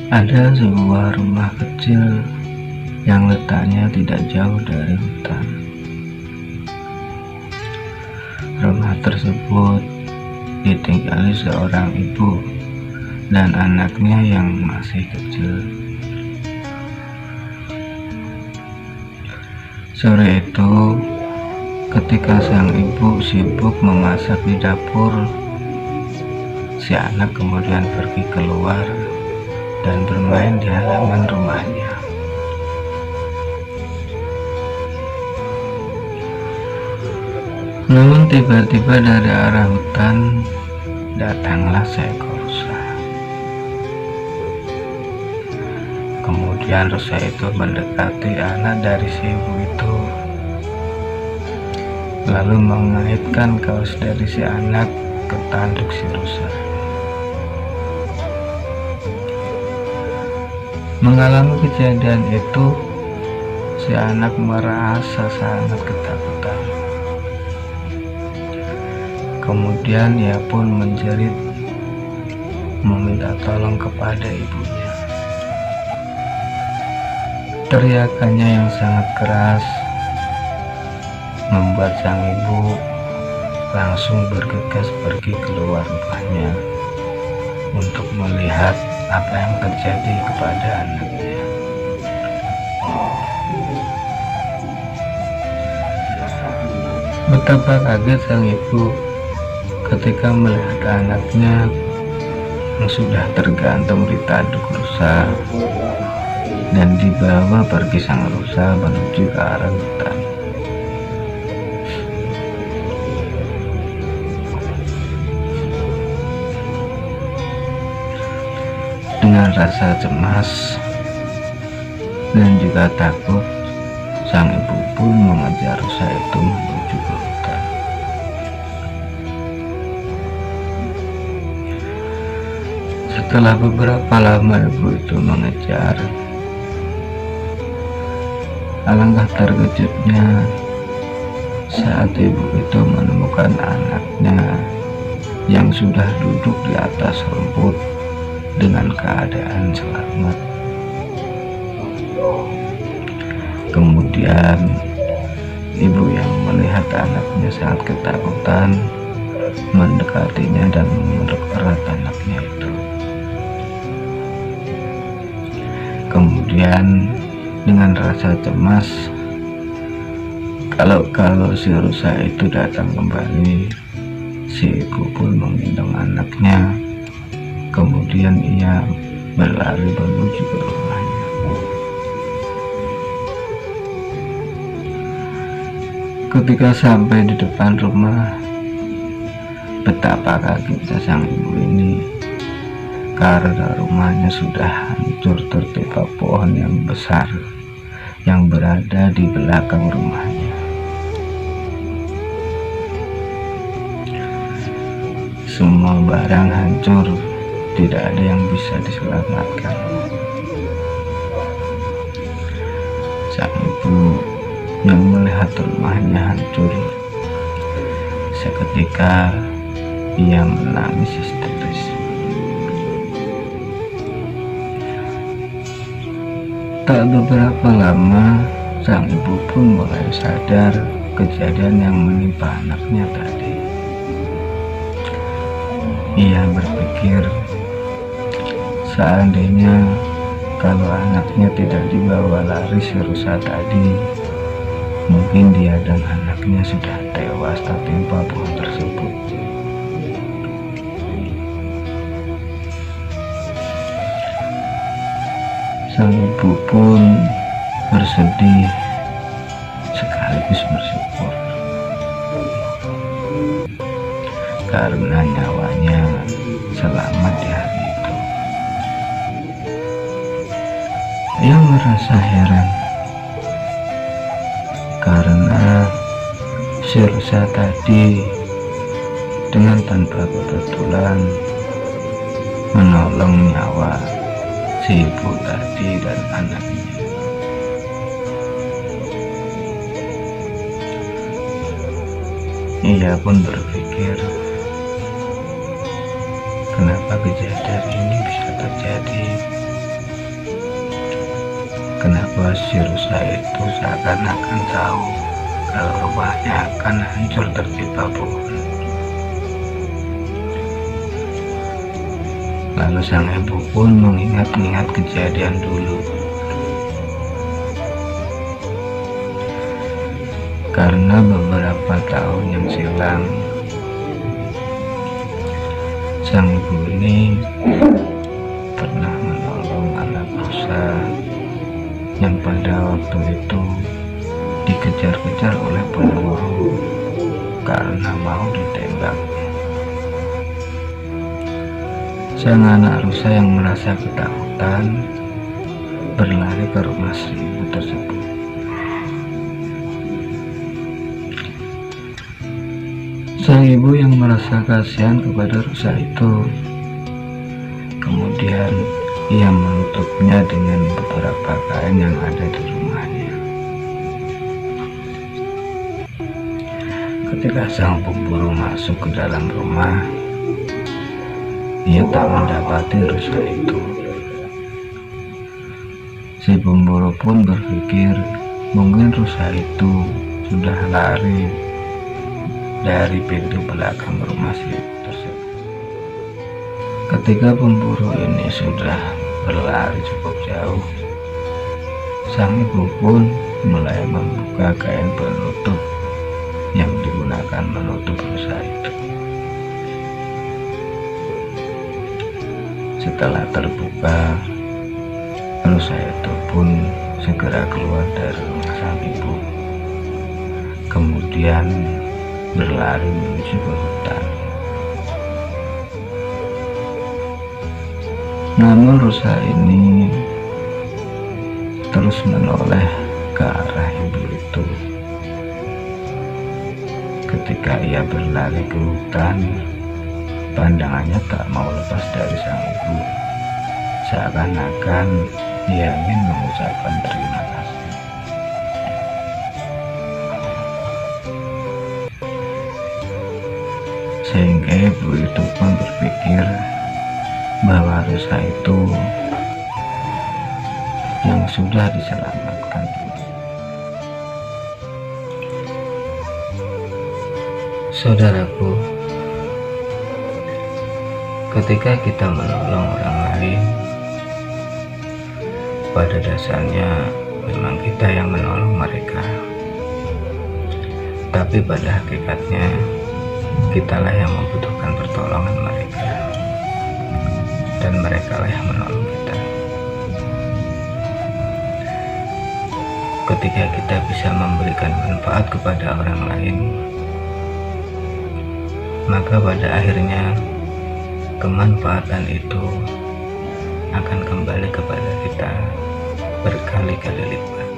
Ada sebuah rumah kecil yang letaknya tidak jauh dari hutan. Rumah tersebut ditinggali seorang ibu dan anaknya yang masih kecil. Sore itu, ketika sang ibu sibuk memasak di dapur, si anak kemudian pergi keluar dan bermain di halaman rumahnya. Namun tiba-tiba dari arah hutan datanglah seekor rusa. Kemudian rusa itu mendekati anak dari si ibu itu, lalu mengaitkan kaos dari si anak ke tanduk si rusa. Mengalami kejadian itu, si anak merasa sangat ketakutan. Kemudian ia pun menjerit meminta tolong kepada ibunya. Teriakannya yang sangat keras membuat sang ibu langsung bergegas pergi keluar rumahnya untuk melihat apa yang terjadi kepada anaknya. Betapa kaget sang ibu ketika melihat anaknya yang sudah tergantung di tanduk rusa dan dibawa pergi sang rusa menuju ke arah hutan. Dengan rasa cemas dan juga takut, sang ibu pun mengejar rusa itu menuju ke hutan. Setelah beberapa lama ibu itu mengejar, alangkah terkejutnya saat ibu itu menemukan anaknya yang sudah duduk di atas rumput dengan keadaan selamat. Kemudian ibu yang melihat anaknya sangat ketakutan mendekatinya dan memeluk erat anaknya itu. Kemudian dengan rasa cemas kalau si rusa itu datang kembali, si ibu pun menggendong anaknya. Kemudian ia berlari menuju ke rumahnya. Ketika sampai di depan rumah, betapa kagetnya sang ibu ini karena rumahnya sudah hancur tertimpa pohon yang besar yang berada di belakang rumahnya. Semua barang hancur, tidak ada yang bisa diselamatkan. Sang ibu yang melihat rumahnya hancur, seketika ia menangis histeris. Tak beberapa lama, sang ibu pun mulai sadar kejadian yang menimpa anaknya tadi. Ia berpikir, seandainya kalau anaknya tidak dibawa lari si rusa tadi, mungkin dia dan anaknya sudah tewas tertimpa pohon tersebut. Sang ibu pun bersedih sekaligus bersyukur karena nyawanya selamat di hari itu. Ia merasa heran karena si rusa tadi dengan tanpa kebetulan menolong nyawa si ibu tadi dan anaknya. Ia pun berpikir, kenapa kejadian ini bisa terjadi kenapa si rusa itu seakan-akan tahu kalau rumahnya akan hancur tertimpa pohon. Lalu sang ibu pun mengingat-ingat kejadian dulu. Karena beberapa tahun yang silam, sang ibu ini pernah menolong anak rusa yang pada waktu itu dikejar-kejar oleh pemburu karena mau ditembak. Sang anak rusa yang merasa ketakutan berlari ke rumah si ibu tersebut. Sang ibu yang merasa kasihan kepada rusa itu, kemudian ia menutupnya dengan beberapa kain yang ada di rumahnya. Ketika sang pemburu masuk ke dalam rumah, ia tak mendapati rusa itu. Si pemburu pun berpikir mungkin rusa itu sudah lari dari pintu belakang rumah si ibu tersebut. Ketika pemburu ini sudah berlari cukup jauh, sang ibu pun mulai membuka kain penutup yang digunakan menutup rusa itu. Setelah terbuka, rusa itu pun segera keluar dari rumah sang ibu, kemudian berlari menuju ke hutan. Namun rusa ini terus menoleh ke arah ibu itu. Ketika ia berlari ke hutan, pandangannya tak mau lepas dari sang ibu, seakan-akan ia ingin mengucapkan terima kasih. Sehingga ibu itu pun berpikir bahwa rusa itu yang sudah diselamatkan dulu. Saudaraku, ketika kita menolong orang lain, pada dasarnya memang kita yang menolong mereka, tapi pada hakikatnya kitalah yang membutuhkan pertolongan mereka, dan merekalah yang menolong kita. Ketika kita bisa memberikan manfaat kepada orang lain, maka pada akhirnya kemanfaatan itu akan kembali kepada kita berkali-kali lipat.